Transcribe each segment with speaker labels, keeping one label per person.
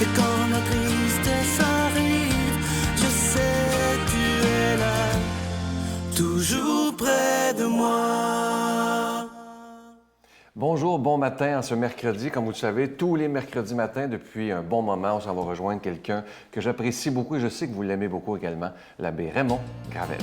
Speaker 1: Et quand la tristesse arrive, je sais tu es là, toujours près de moi.
Speaker 2: Bonjour, bon matin en ce mercredi. Comme vous le savez, tous les mercredis matins, depuis un bon moment, on s'en va rejoindre quelqu'un que j'apprécie beaucoup et je sais que vous l'aimez beaucoup également, l'abbé Raymond Gravel.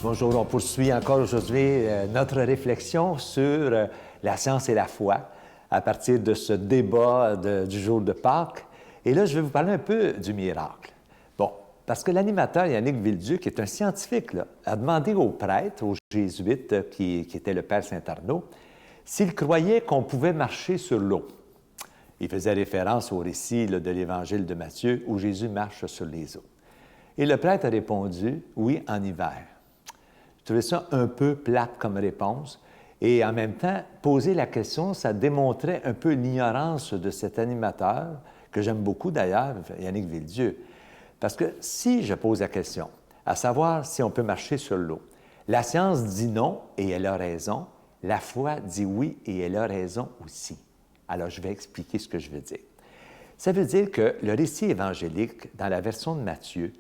Speaker 3: Bonjour, on poursuit encore aujourd'hui notre réflexion sur la science et la foi à partir de ce débat du jour de Pâques. Et là, je vais vous parler un peu du miracle. Bon, parce que l'animateur Yannick Villedieu, qui est un scientifique, là, a demandé aux prêtres, aux jésuites, qui était le père Saint-Arnaud, s'ils croyaient qu'on pouvait marcher sur l'eau. Il faisait référence au récit là, de l'Évangile de Matthieu où Jésus marche sur les eaux. Et le prêtre a répondu, oui, en hiver. Je trouvais ça un peu plate comme réponse. Et en même temps, poser la question, ça démontrait un peu l'ignorance de cet animateur, que j'aime beaucoup d'ailleurs, Yannick Villedieu. Parce que si je pose la question, à savoir si on peut marcher sur l'eau, la science dit non et elle a raison, la foi dit oui et elle a raison aussi. Alors, je vais expliquer ce que je veux dire. Ça veut dire que le récit évangélique, dans la version de Matthieu,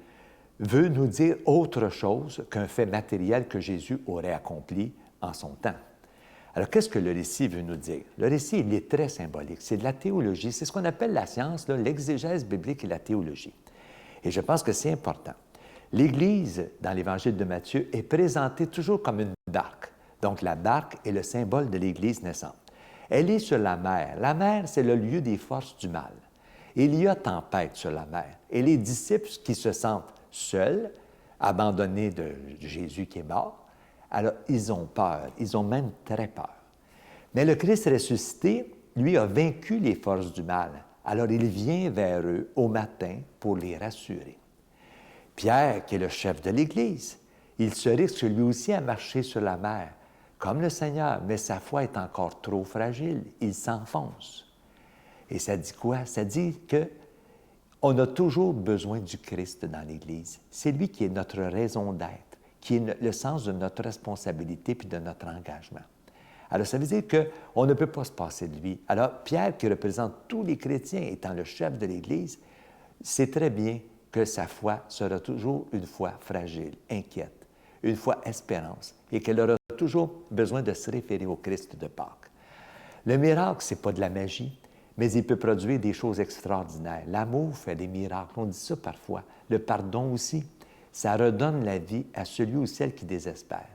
Speaker 3: veut nous dire autre chose qu'un fait matériel que Jésus aurait accompli en son temps. Alors, qu'est-ce que le récit veut nous dire? Le récit, il est très symbolique. C'est de la théologie. C'est ce qu'on appelle la science, l'exégèse biblique et la théologie. Et je pense que c'est important. L'Église, dans l'Évangile de Matthieu, est présentée toujours comme une barque. Donc, la barque est le symbole de l'Église naissante. Elle est sur la mer. La mer, c'est le lieu des forces du mal. Il y a tempête sur la mer. Et les disciples qui se sentent seuls, abandonnés de Jésus qui est mort, alors ils ont peur, ils ont même très peur. Mais le Christ ressuscité, lui, a vaincu les forces du mal. Alors il vient vers eux au matin pour les rassurer. Pierre, qui est le chef de l'Église, il se risque lui aussi à marcher sur la mer, comme le Seigneur, mais sa foi est encore trop fragile, il s'enfonce. Et ça dit quoi? Ça dit que on a toujours besoin du Christ dans l'Église. C'est lui qui est notre raison d'être, qui est le sens de notre responsabilité puis de notre engagement. Alors, ça veut dire qu'on ne peut pas se passer de lui. Alors, Pierre, qui représente tous les chrétiens, étant le chef de l'Église, sait très bien que sa foi sera toujours une foi fragile, inquiète, une foi espérance, et qu'elle aura toujours besoin de se référer au Christ de Pâques. Le miracle, ce n'est pas de la magie, mais il peut produire des choses extraordinaires. L'amour fait des miracles, on dit ça parfois. Le pardon aussi, ça redonne la vie à celui ou celle qui désespère.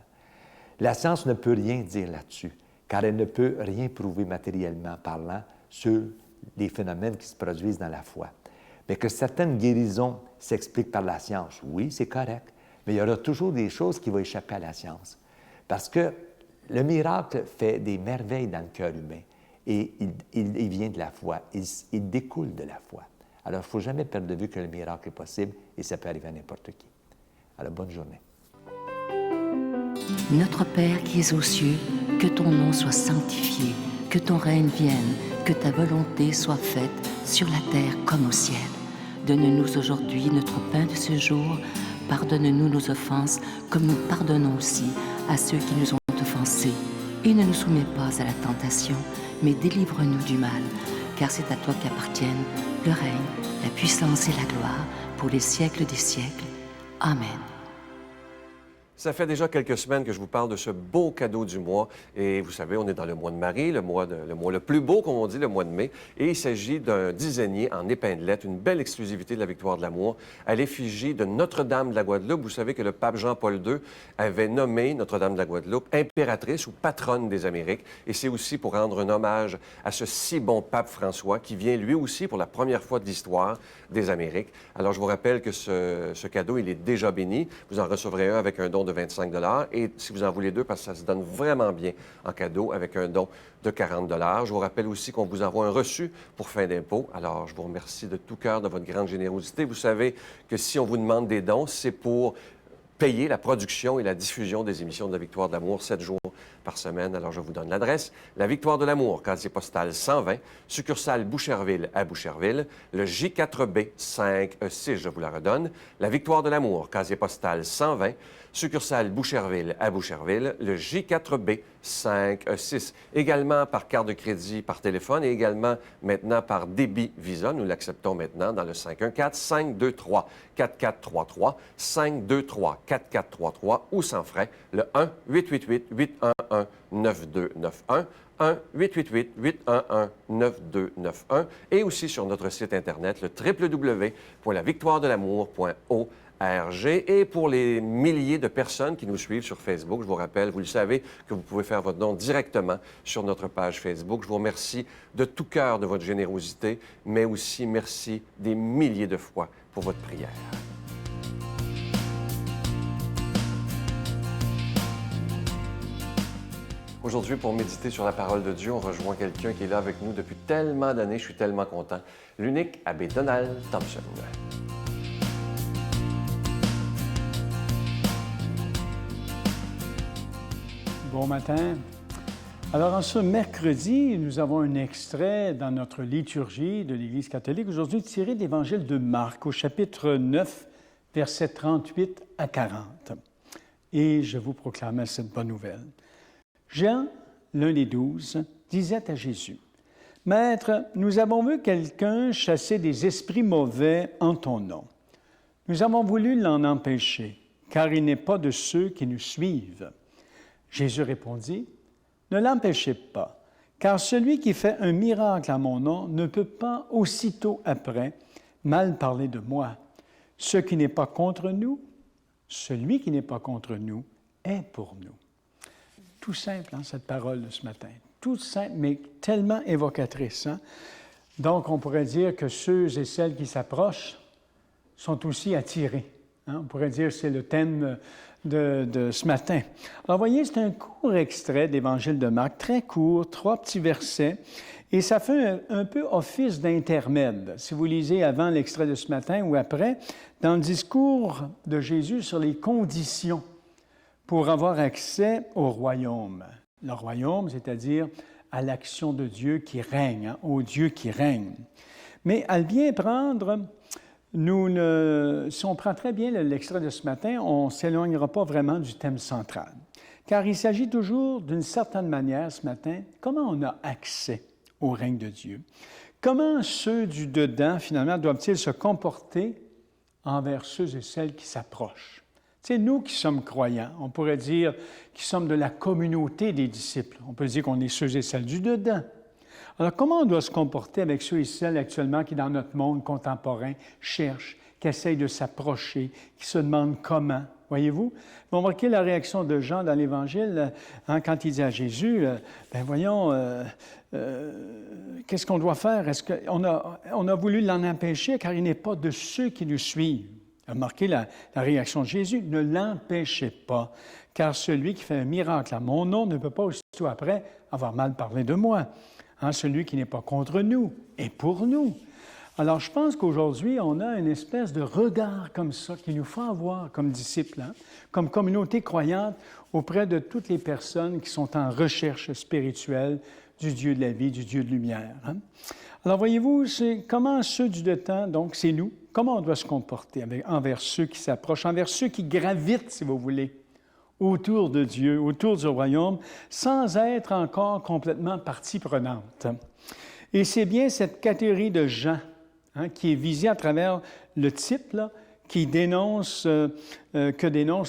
Speaker 3: La science ne peut rien dire là-dessus, car elle ne peut rien prouver matériellement parlant sur les phénomènes qui se produisent dans la foi. Mais que certaines guérisons s'expliquent par la science, oui, c'est correct, mais il y aura toujours des choses qui vont échapper à la science. Parce que le miracle fait des merveilles dans le cœur humain. Et il vient de la foi, il découle de la foi. Alors, il ne faut jamais perdre de vue que le miracle est possible et ça peut arriver à n'importe qui. Alors, bonne journée.
Speaker 4: Notre Père qui es aux cieux, que ton nom soit sanctifié, que ton règne vienne, que ta volonté soit faite sur la terre comme au ciel. Donne-nous aujourd'hui notre pain de ce jour. Pardonne-nous nos offenses, comme nous pardonnons aussi à ceux qui nous ont offensés. Et ne nous soumets pas à la tentation, mais délivre-nous du mal, car c'est à toi qu'appartiennent le règne, la puissance et la gloire, pour les siècles des siècles. Amen.
Speaker 2: Ça fait déjà quelques semaines que je vous parle de ce beau cadeau du mois. Et vous savez, on est dans le mois de Marie, le mois le plus beau, comme on dit, le mois de mai. Et il s'agit d'un dizainier en épinglette, une belle exclusivité de la Victoire de l'Amour, à l'effigie de Notre-Dame de la Guadeloupe. Vous savez que le pape Jean-Paul II avait nommé Notre-Dame de la Guadeloupe impératrice ou patronne des Amériques. Et c'est aussi pour rendre un hommage à ce si bon pape François qui vient lui aussi pour la première fois de l'histoire des Amériques. Alors, je vous rappelle que ce cadeau, il est déjà béni. Vous en recevrez un avec un don de 25 $ et si vous en voulez deux, parce que ça se donne vraiment bien en cadeau avec un don de 40 $. Je vous rappelle aussi qu'on vous envoie un reçu pour fin d'impôt. Alors, je vous remercie de tout cœur de votre grande générosité. Vous savez que si on vous demande des dons, c'est pour payer la production et la diffusion des émissions de la Victoire de l'Amour 7 jours par semaine. Alors, je vous donne l'adresse. La Victoire de l'Amour, casier postal 120, succursale Boucherville à Boucherville, le J4B 5E6, je vous la redonne. La Victoire de l'Amour, casier postal 120, Succursale Boucherville à Boucherville, le J4B 56. Également par carte de crédit par téléphone et également maintenant par débit Visa. Nous l'acceptons maintenant dans le 514-523-4433, 523-4433 ou sans frais, le 1-888-811-9291. 1-888-811-9291 et aussi sur notre site Internet, le www.lavictoiredelamour.org. Et pour les milliers de personnes qui nous suivent sur Facebook, je vous rappelle, vous le savez, que vous pouvez faire votre don directement sur notre page Facebook. Je vous remercie de tout cœur de votre générosité, mais aussi merci des milliers de fois pour votre prière. Aujourd'hui, pour méditer sur la parole de Dieu, on rejoint quelqu'un qui est là avec nous depuis tellement d'années. Je suis tellement content. L'unique abbé Donald Thompson.
Speaker 5: Bon matin. Alors, en ce mercredi, nous avons un extrait dans notre liturgie de l'Église catholique, aujourd'hui tiré de l'Évangile de Marc, au chapitre 9, versets 38 à 40. Et je vous proclame cette bonne nouvelle. Jean, l'un des 12, disait à Jésus, « Maître, nous avons vu quelqu'un chasser des esprits mauvais en ton nom. Nous avons voulu l'en empêcher, car il n'est pas de ceux qui nous suivent. » Jésus répondit, « Ne l'empêchez pas, car celui qui fait un miracle à mon nom ne peut pas aussitôt après mal parler de moi. Ce qui n'est pas contre nous, celui qui n'est pas contre nous est pour nous. » Tout simple, hein, cette parole de ce matin. Tout simple, mais tellement évocatrice. Hein? Donc, on pourrait dire que ceux et celles qui s'approchent sont aussi attirés. Hein? On pourrait dire que c'est le thème de ce matin. Alors, voyez, c'est un court extrait d'Évangile de Marc, très court, 3 petits versets, et ça fait un peu office d'intermède. Si vous lisez avant l'extrait de ce matin ou après, dans le discours de Jésus sur les conditions pour avoir accès au royaume. Le royaume, c'est-à-dire à l'action de Dieu qui règne, hein, au Dieu qui règne. Mais à le bien prendre, si on prend très bien l'extrait de ce matin, on ne s'éloignera pas vraiment du thème central. Car il s'agit toujours, d'une certaine manière, ce matin, comment on a accès au règne de Dieu. Comment ceux du dedans, finalement, doivent-ils se comporter envers ceux et celles qui s'approchent? C'est nous qui sommes croyants. On pourrait dire qui sommes de la communauté des disciples. On peut dire qu'on est ceux et celles du dedans. Alors, comment on doit se comporter avec ceux et celles actuellement qui, dans notre monde contemporain, cherchent, qui essayent de s'approcher, qui se demandent comment? Voyez-vous? Vous remarquez la réaction de Jean dans l'Évangile, hein, quand il dit à Jésus, « Bien, voyons, qu'est-ce qu'on doit faire? Est-ce qu'on a voulu l'en empêcher car il n'est pas de ceux qui nous suivent. » Remarquez la réaction de Jésus, « Ne l'empêchez pas, car celui qui fait un miracle à mon nom ne peut pas aussitôt après avoir mal parlé de moi. Hein, celui qui n'est pas contre nous est pour nous. » Alors, je pense qu'aujourd'hui, on a une espèce de regard comme ça qu'il nous faut avoir comme disciples, hein, comme communauté croyante auprès de toutes les personnes qui sont en recherche spirituelle du Dieu de la vie, du Dieu de lumière. Hein. Alors, voyez-vous, c'est comment ceux du temps, donc c'est nous, comment on doit se comporter envers ceux qui s'approchent, envers ceux qui gravitent, si vous voulez, autour de Dieu, autour du royaume, sans être encore complètement partie prenante. Et c'est bien cette catégorie de gens hein, qui est visée à travers le type là, que dénonce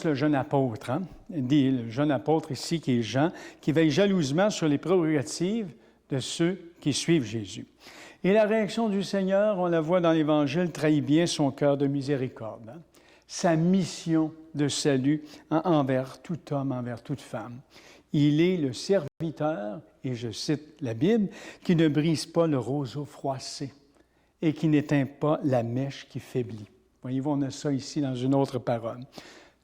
Speaker 5: le jeune apôtre. Hein? Le jeune apôtre ici, qui est Jean, qui veille jalousement sur les prérogatives de ceux qui suivent Jésus. Et la réaction du Seigneur, on la voit dans l'Évangile, trahit bien son cœur de miséricorde. Hein? Sa mission de salut hein, envers tout homme, envers toute femme. Il est le serviteur, et je cite la Bible, qui ne brise pas le roseau froissé et qui n'éteint pas la mèche qui faiblit. Voyez-vous, on a ça ici dans une autre parole.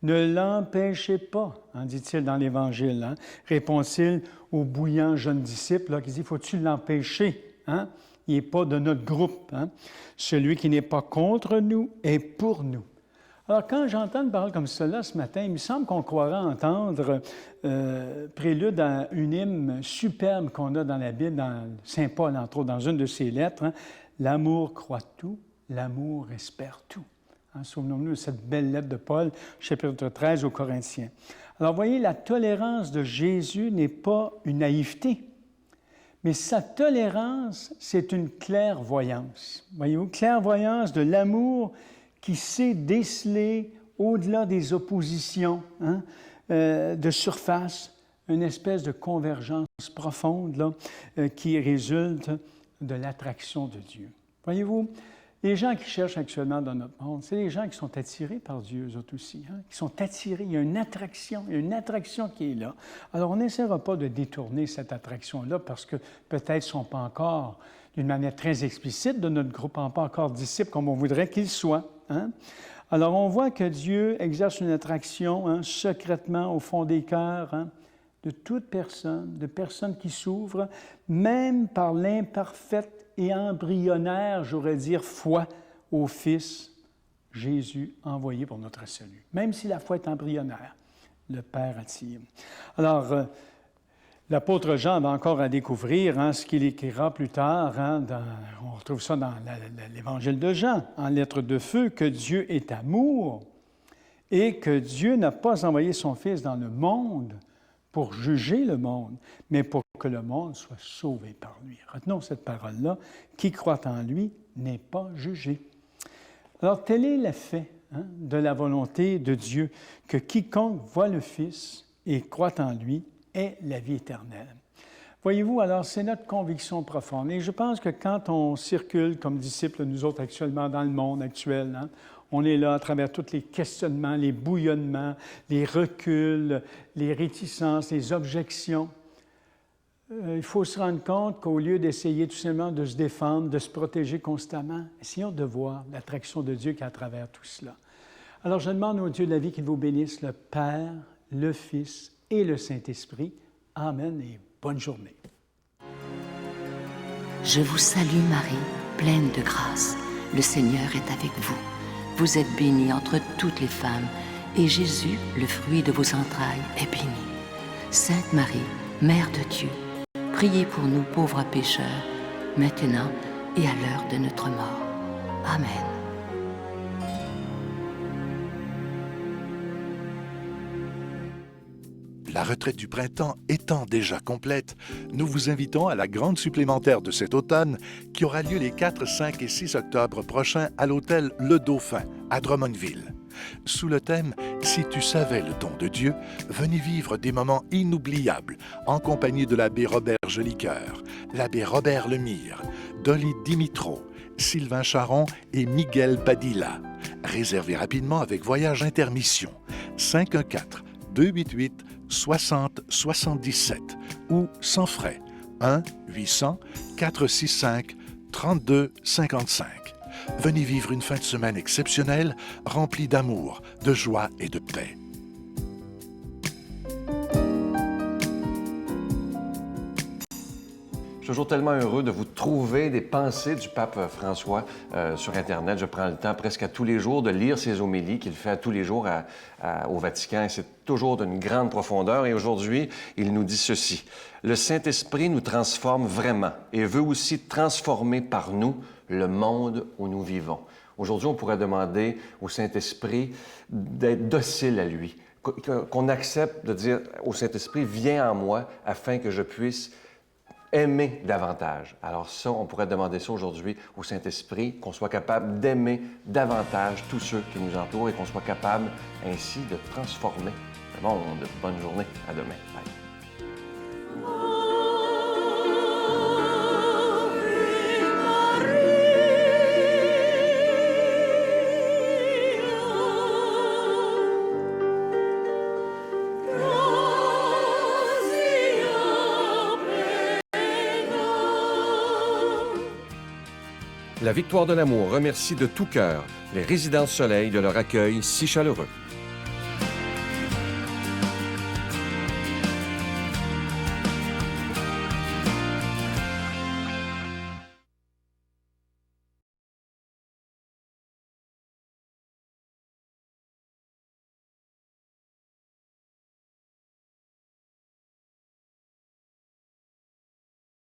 Speaker 5: Ne l'empêchez pas, hein, dit-il dans l'Évangile, hein, répond-il au bouillant jeune disciple là, qui dit, faut-tu l'empêcher? Hein? Il n'est pas de notre groupe. Hein? Celui qui n'est pas contre nous est pour nous. Alors, quand j'entends une parole comme cela ce matin, il me semble qu'on croira entendre prélude à une hymne superbe qu'on a dans la Bible, dans Saint Paul, entre autres, dans une de ses lettres. Hein? L'amour croit tout, l'amour espère tout. Hein, souvenons-nous de cette belle lettre de Paul, chapitre 13 aux Corinthiens. Alors, voyez, la tolérance de Jésus n'est pas une naïveté, mais sa tolérance, c'est une clairvoyance. Voyez-vous, clairvoyance de l'amour qui sait déceler au-delà des oppositions hein, de surface, une espèce de convergence profonde là, qui résulte de l'attraction de Dieu. Voyez-vous, les gens qui cherchent actuellement dans notre monde, c'est les gens qui sont attirés par Dieu, eux autres aussi, hein, qui sont attirés, il y a une attraction qui est là. Alors, on n'essaiera pas de détourner cette attraction-là parce que peut-être ne sont pas encore, d'une manière très explicite de notre groupe, pas encore disciples comme on voudrait qu'ils soient. Hein? Alors, on voit que Dieu exerce une attraction hein, secrètement au fond des cœurs hein, de toute personne, de personnes qui s'ouvrent, même par l'imparfaite et embryonnaire, j'aurais dire, foi au Fils Jésus envoyé pour notre salut. Même si la foi est embryonnaire, le Père attire. Alors, l'apôtre Jean va encore à découvrir hein, ce qu'il écrira plus tard. Hein, on retrouve ça dans l'Évangile de Jean, en lettre de feu, que Dieu est amour et que Dieu n'a pas envoyé son Fils dans le monde pour juger le monde, mais pour que le monde soit sauvé par lui. Retenons cette parole-là. Qui croit en lui n'est pas jugé. Alors, tel est l'effet hein, de la volonté de Dieu, que quiconque voit le Fils et croit en lui ait la vie éternelle. Voyez-vous, alors, c'est notre conviction profonde. Et je pense que quand on circule comme disciples, nous autres actuellement, dans le monde actuel, hein, on est là à travers tous les questionnements, les bouillonnements, les reculs, les réticences, les objections. Il faut se rendre compte qu'au lieu d'essayer tout simplement de se défendre, de se protéger constamment, essayons de voir l'attraction de Dieu qui est à travers tout cela. Alors je demande au Dieu de la vie qu'il vous bénisse, le Père, le Fils et le Saint-Esprit. Amen et bonne journée.
Speaker 4: Je vous salue Marie, pleine de grâce. Le Seigneur est avec vous. Vous êtes bénie entre toutes les femmes, et Jésus, le fruit de vos entrailles, est béni. Sainte Marie, Mère de Dieu, priez pour nous pauvres pécheurs, maintenant et à l'heure de notre mort. Amen.
Speaker 6: La retraite du printemps étant déjà complète, nous vous invitons à la grande supplémentaire de cet automne qui aura lieu les 4, 5 et 6 octobre prochains à l'hôtel Le Dauphin à Drummondville. Sous le thème « Si tu savais le don de Dieu », venez vivre des moments inoubliables en compagnie de l'abbé Robert Jolicoeur, l'abbé Robert Lemire, Dolly Dimitro, Sylvain Charon et Miguel Padilla. Réservez rapidement avec Voyage Intermission 514-288-6077 ou sans frais 1-800-465-3255. Venez vivre une fin de semaine exceptionnelle, remplie d'amour, de joie et de paix.
Speaker 2: Je suis toujours tellement heureux de vous trouver des pensées du pape François sur Internet. Je prends le temps presque à tous les jours de lire ses homélies qu'il fait tous les jours au Vatican. Et c'est toujours d'une grande profondeur. Et aujourd'hui, il nous dit ceci. « Le Saint-Esprit nous transforme vraiment et veut aussi transformer par nous le monde où nous vivons. » Aujourd'hui, on pourrait demander au Saint-Esprit d'être docile à lui, qu'on accepte de dire au Saint-Esprit « Viens en moi afin que je puisse aimer davantage. » Alors ça, on pourrait demander ça aujourd'hui au Saint-Esprit, qu'on soit capable d'aimer davantage tous ceux qui nous entourent et qu'on soit capable ainsi de transformer le monde. Bonne journée. À demain. Bye. La Victoire de l'amour remercie de tout cœur les Résidences Soleil de leur accueil si chaleureux.